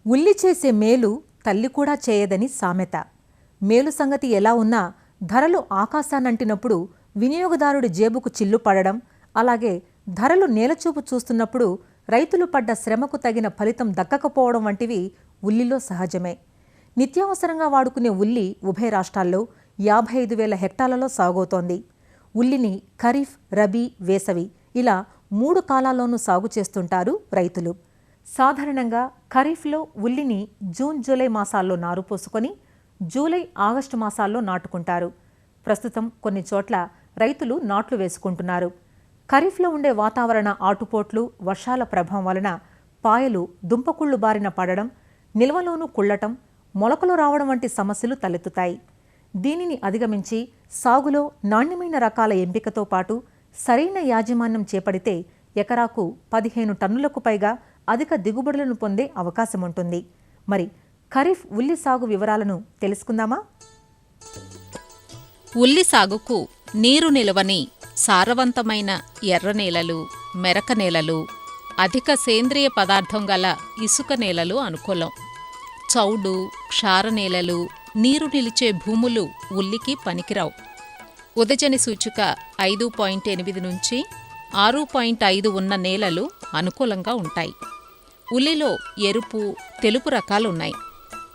ఉల్లి చేసే మేలు తల్లి కూడా చేయదని సామెత. మేలు సంగతి ఎలా ఉన్నా ధరలు ఆకాశాన్నంటినప్పుడు వినియోగదారుడి జేబుకు చిల్లు పడడం, అలాగే ధరలు నేలచూపు చూస్తున్నప్పుడు రైతులు పడ్డ శ్రమకు తగిన ఫలితం దక్కకపోవడం వంటివి ఉల్లిలో సహజమే. నిత్యావసరంగా వాడుకునే ఉల్లి ఉభయ రాష్ట్రాల్లో 55,000 హెక్టార్లలో సాగవుతోంది. ఉల్లిని ఖరీఫ్, రబీ, వేసవి ఇలా 3 కాలాల్లోనూ సాగు చేస్తుంటారు రైతులు. సాధారణంగా ఖరీఫ్లో ఉల్లిని జూన్, జూలై మాసాల్లో నారు పోసుకొని జూలై, ఆగస్టు మాసాల్లో నాటుకుంటారు. ప్రస్తుతం కొన్ని చోట్ల రైతులు నాట్లు వేసుకుంటున్నారు. ఖరీఫ్లో ఉండే వాతావరణ ఆటుపోట్లు, వర్షాల ప్రభావం వలన పాయలు దుంపకుళ్ళు బారిన పడడం, నిల్వలోనూ కుళ్ళటం, మొలకలు రావడం వంటి సమస్యలు తలెత్తుతాయి. దీనిని అధిగమించి సాగులో నాణ్యమైన రకాల ఎంపికతో పాటు సరైన యాజమాన్యం చేపడితే ఎకరాకు 15 టన్నులకు పైగా అధిక దిగుబడులను పొందే అవకాశముంటుంది. మరి ఖరీఫ్ ఉల్లి సాగు వివరాలను తెలుసుకుందామా? ఉల్లి సాగుకు నీరు నిలవని సారవంతమైన ఎర్ర నేలలు, మెరక నేలలు, అధిక సేంద్రియ పదార్థం గల ఇసుక నేలలు అనుకూలం. చౌడు, క్షార నేలలు, నీరు నిలిచే భూములు ఉల్లికి పనికిరావు. ఉదజని సూచిక 5.8 నుంచి 6.5 ఉన్న నేలలు అనుకూలంగా ఉంటాయి. ఉల్లిలో ఎరుపు, తెలుపు రకాలున్నాయి.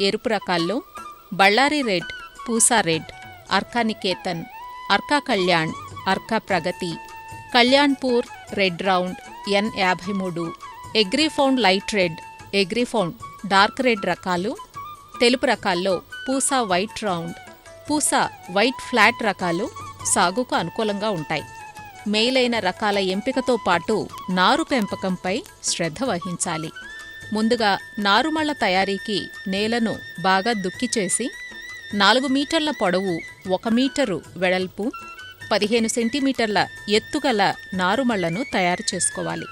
ఎరుపు రకాల్లో Bellary red, Pusa red, Arka Niketan, Arka Kalyan, Arka Pragati, Kalyanpur, red round, N53, Agrifound light red, Agrifound dark red రకాలు. తెలుపు రకాల్లో Pusa white round, Pusa white flat రకాలు సాగుకు అనుకూలంగా ఉంటాయి. మేలైన రకాల ఎంపికతో పాటు నారు పెంపకంపై శ్రద్ధ వహించాలి. ముందుగా నారుమళ్ల తయారీకి నేలను బాగా దుక్కి చేసి 4 మీటర్ల పొడవు, 1 మీటరు వెడల్పు, 15 సెంటీమీటర్ల ఎత్తుగల నారుమళ్లను తయారు చేసుకోవాలి.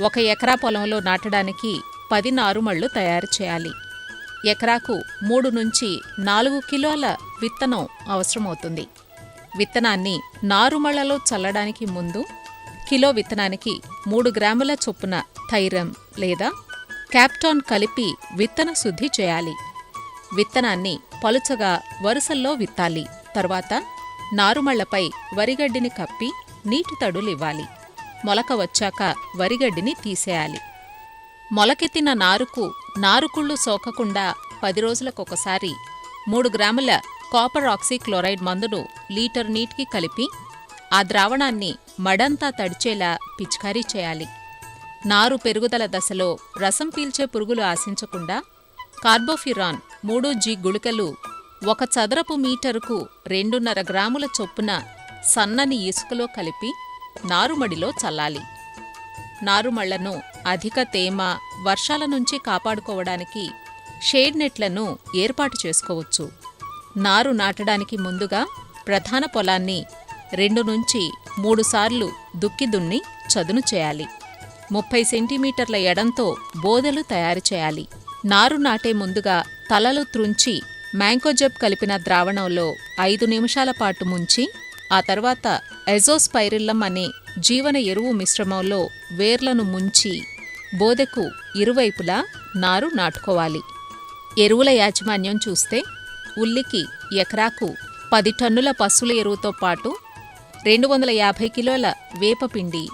1 ఎకరా పొలంలో నాటడానికి 10 నారుమళ్లు తయారు చేయాలి. ఎకరాకు 3 నుంచి 4 కిలోల విత్తనం అవసరమవుతుంది. విత్తనాన్ని నారుమళ్లలో చల్లడానికి ముందు కిలో విత్తనానికి 3 గ్రాముల చొప్పున థైరమ్ లేదా క్యాప్టాన్ కలిపి విత్తన శుద్ధి చేయాలి. విత్తనాన్ని పలుచగా వరుసల్లో విత్తాలి. తర్వాత నారుమళ్లపై వరిగడ్డిని కప్పి నీటి తడులివ్వాలి. మొలక వచ్చాక వరిగడ్డిని తీసేయాలి. మొలకెత్తిన నారుకు నారుకుళ్ళు సోకకుండా 10 రోజులకొకసారి 3 గ్రాముల కాపర్ ఆక్సీక్లోరైడ్ మందును లీటర్ నీటికి కలిపి ఆ ద్రావణాన్ని మడంతా తడిచేలా పిచికారీ చేయాలి. నారు పెరుగుదల దశలో రసం పీల్చే పురుగులు ఆశించకుండా కార్బోఫిరాన్ 3G గుళికలు 1 చదరపు మీటరుకు 2.5 గ్రాముల చొప్పున సన్నని ఇసుకలో కలిపి నారుమడిలో చల్లాలి. నారుమళ్లను అధిక తేమ, వర్షాల నుంచి కాపాడుకోవడానికి షేడ్ నెట్లను ఏర్పాటు చేసుకోవచ్చు. నారు నాటడానికి ముందుగా ప్రధాన పొలాన్ని 2 నుంచి 3 సార్లు దుక్కి దున్ని చదును చేయాలి. 30 సెంటీమీటర్ల ఎడంతో బోదెలు తయారు చేయాలి. నారు నాటే ముందుగా తలలు త్రుంచి మ్యాంకోజెబ్ కలిపిన ద్రావణంలో 5 నిమిషాల పాటు ముంచి ఆ తర్వాత ఎజోస్పైరిల్లం అనే జీవన ఎరువు మిశ్రమంలో వేర్లను ముంచి బోదెకు ఇరువైపులా నారు నాటుకోవాలి. ఎరువుల యాజమాన్యం చూస్తే ఉల్లికి ఎకరాకు 10 టన్నుల పశువుల ఎరువుతో పాటు 250 కిలోల వేపపిండి,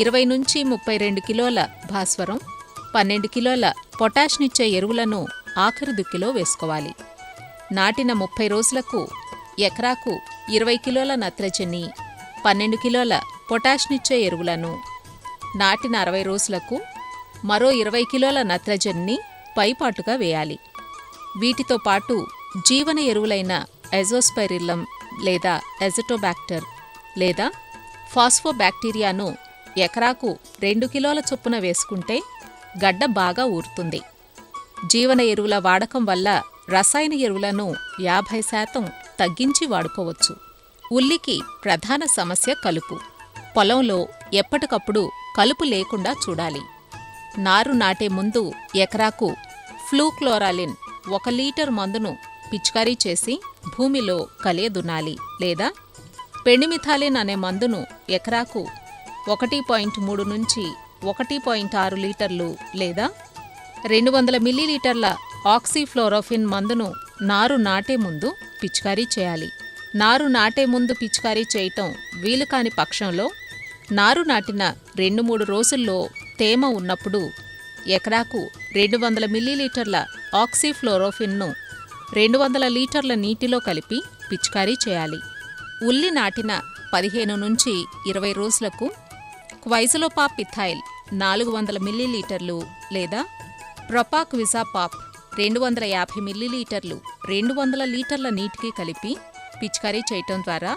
20 నుంచి 32 కిలోల భాస్వరం, 12 కిలోల పొటాష్నిచ్చే ఎరువులను ఆఖరి దుక్కిలో వేసుకోవాలి. నాటిన 30 రోజులకు ఎకరాకు 20 కిలోల నత్రజని, 12 కిలోల పొటాష్నిచ్చే ఎరువులను, నాటిన 60 రోజులకు మరో 20 కిలోల నత్రజనిని పైపాటుగా వేయాలి. వీటితో పాటు జీవన ఎరువులైన ఎజోస్పైరిల్లం లేదా ఎజటోబాక్టర్ లేదా ఫాస్ఫోబాక్టీరియాను ఎకరాకు 2 కిలోల చొప్పున వేసుకుంటే గడ్డ బాగా ఊరుతుంది. జీవన ఎరువుల వాడకం వల్ల రసాయన ఎరువులను 50% తగ్గించి వాడుకోవచ్చు. ఉల్లికి ప్రధాన సమస్య కలుపు. పొలంలో ఎప్పటికప్పుడు కలుపు లేకుండా చూడాలి. నారు నాటే ముందు ఎకరాకు ఫ్లూక్లోరాలిన్ 1 లీటర్ మందును పిచికారీ చేసి భూమిలో కలియదున్నాలి. లేదా పెండిమిథాలిన్ అనే మందును ఎకరాకు 1.3 నుంచి 1.6 లీటర్లు లేదా 200 మిల్లీలీటర్ల ఆక్సీఫ్లోరోఫిన్ మందును నారు నాటే ముందు పిచికారీ చేయాలి. నారు నాటే ముందు పిచికారీ చేయటం వీలు కాని పక్షంలో నారు నాటిన 2-3 రోజుల్లో తేమ ఉన్నప్పుడు ఎకరాకు 200 మిల్లీలీటర్ల ఆక్సీఫ్లోరోఫిన్ను 200 లీటర్ల నీటిలో కలిపి పిచికారీ చేయాలి. ఉల్లి నాటిన 15 నుంచి 20 రోజులకు క్వైజలోపాపిథైల్ 400 మిల్లీలీటర్లు లేదా ప్రొపాక్విజాపాప్ 250 మిల్లీలీటర్లు 200 లీటర్ల నీటికి కలిపి పిచికారీ చేయటం ద్వారా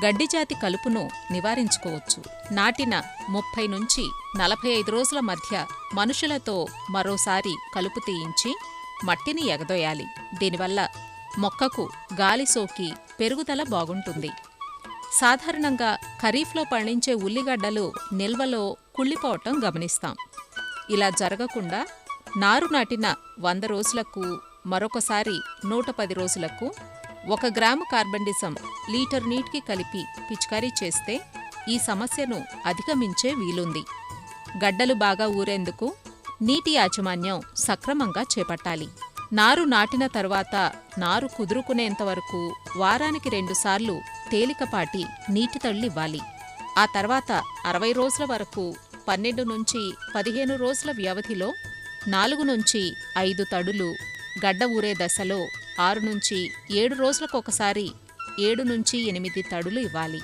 గడ్డిజాతి కలుపును నివారించుకోవచ్చు. నాటిన 30 నుంచి 45 రోజుల మధ్య మనుషులతో మరోసారి కలుపు తీయించి మట్టిని ఎగదోయాలి. దీనివల్ల మొక్కకు గాలి సోకి పెరుగుదల బాగుంటుంది. సాధారణంగా ఖరీఫ్లో పండించే ఉల్లిగడ్డలు నిల్వలో కుళ్ళిపోవటం గమనిస్తాం. ఇలా జరగకుండా నారు నాటిన 100 రోజులకు మరొకసారి 110 రోజులకు 1 గ్రాము కార్బండిజం లీటర్ నీటికి కలిపి పిచికారీ చేస్తే ఈ సమస్యను అధిగమించే వీలుంది. గడ్డలు బాగా ఊరేందుకు నీటి యాజమాన్యం సక్రమంగా చేపట్టాలి. నారు నాటిన తర్వాత నారు కుదురుకునేంతవరకు వారానికి 2 సార్లు తేలికపాటి నీటి తళ్ళివ్వాలి. ఆ తర్వాత 60 రోజుల వరకు 12 నుంచి 15 రోజుల వ్యవధిలో 4 నుంచి 5 తడులు, గడ్డ ఊరే దశలో 6 నుంచి 7 రోజులకొకసారి 7 నుంచి 8 తడులు ఇవ్వాలి.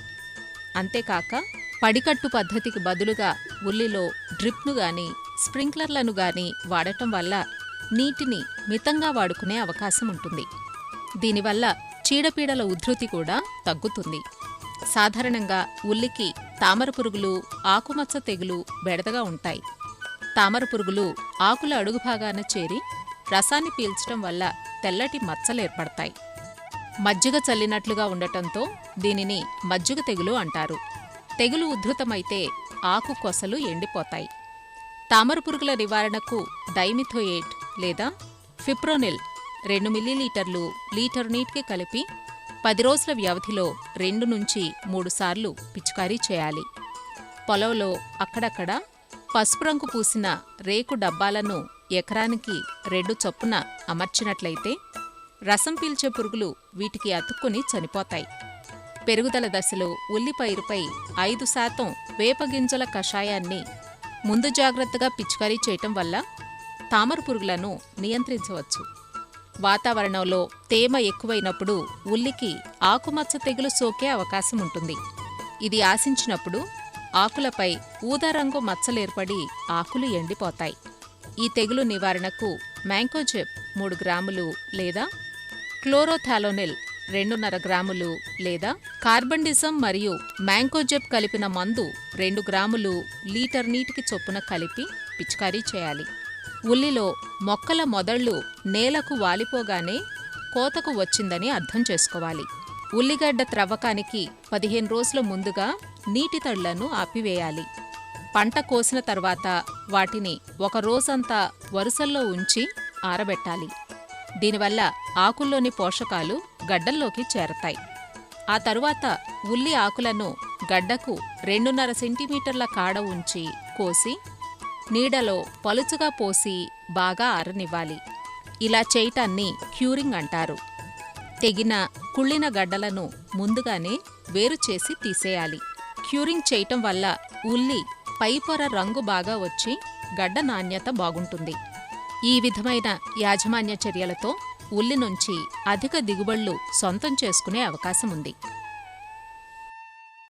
అంతేకాక పడికట్టు పద్ధతికి బదులుగా ఉల్లిలో డ్రిప్ను గాని స్ప్రింక్లర్లను గాని వాడటం వల్ల నీటిని మితంగా వాడుకునే అవకాశం ఉంటుంది. దీనివల్ల చీడపీడల ఉధృతి కూడా తగ్గుతుంది. సాధారణంగా ఉల్లికి తామర పురుగులు, ఆకుమచ్చ తెగులు బెడదగా ఉంటాయి. తామర పురుగులు ఆకుల అడుగు భాగాన చేరి రసాన్ని పీల్చడం వల్ల తెల్లటి మచ్చలేర్పడతాయి. మజ్జిగ చల్లినట్లుగా ఉండటంతో దీనిని మజ్జిగ తెగులు అంటారు. తెగులు ఉధృతమైతే ఆకు కొసలు ఎండిపోతాయి. తామర పురుగుల నివారణకు డైమిథోయేట్ లేదా ఫిప్రోనిల్ 2 మిల్లీలీటర్లు లీటర్ నీటికి కలిపి 10 రోజుల వ్యవధిలో 2 నుంచి 3 సార్లు పిచికారీ చేయాలి. పొలంలో అక్కడక్కడ పసుపు రంగు పూసిన రేకు డబ్బాలను ఎకరానికి 2 చొప్పున అమర్చినట్లయితే రసం పీల్చే పురుగులు వీటికి అతుక్కుని చనిపోతాయి. పెరుగుదల దశలో ఉల్లి పైరుపై 5% వేపగింజల కషాయాన్ని ముందు జాగ్రత్తగా పిచికారీ చేయటం వల్ల తామర పురుగులను నియంత్రించవచ్చు. వాతావరణంలో తేమ ఎక్కువైనప్పుడు ఉల్లికి ఆకుమచ్చ తెగులు సోకే అవకాశం ఉంటుంది. ఇది ఆశించినప్పుడు ఆకులపై ఊదారంగు మచ్చలేర్పడి ఆకులు ఎండిపోతాయి. ఈ తెగులు నివారణకు మ్యాంకోజెబ్ 3 గ్రాములు లేదా క్లోరోథాలోనిల్ 2.5 గ్రాములు లేదా కార్బండిజం మరియు మ్యాంకోజెబ్ కలిపిన మందు 2 గ్రాములు లీటర్ నీటికి చొప్పున కలిపి పిచికారీ చేయాలి. ఉల్లిలో మొక్కల మొదళ్ళు నేలకు వాలిపోగానే కోతకు వచ్చిందని అర్థం చేసుకోవాలి. ఉల్లిగడ్డ త్రవ్వకానికి 15 రోజుల ముందుగా నీటి తళ్లను ఆపివేయాలి. పంట కోసిన తర్వాత వాటిని 1 రోజంతా వరుసల్లో ఉంచి ఆరబెట్టాలి. దీనివల్ల ఆకుల్లోని పోషకాలు గడ్డల్లోకి చేరతాయి. ఆ తరువాత ఉల్లి ఆకులను గడ్డకు 2.5 సెంటీమీటర్ల కాడ ఉంచి కోసి నీడలో పలుచగా పోసి బాగా ఆరనివ్వాలి. ఇలా చేయటాన్ని క్యూరింగ్ అంటారు. తెగిన కుళ్ళిన గడ్డలను ముందుగానే వేరు చేసి తీసేయాలి. క్యూరింగ్ చేయటం వల్ల ఉల్లి పైపొర రంగు బాగా వచ్చి గడ్డ నాణ్యత బాగుంటుంది. ఈ విధమైన యాజమాన్య చర్యలతో ఉల్లి నుంచి అధిక దిగుబడులు సొంతం చేసుకునే అవకాశం ఉంది.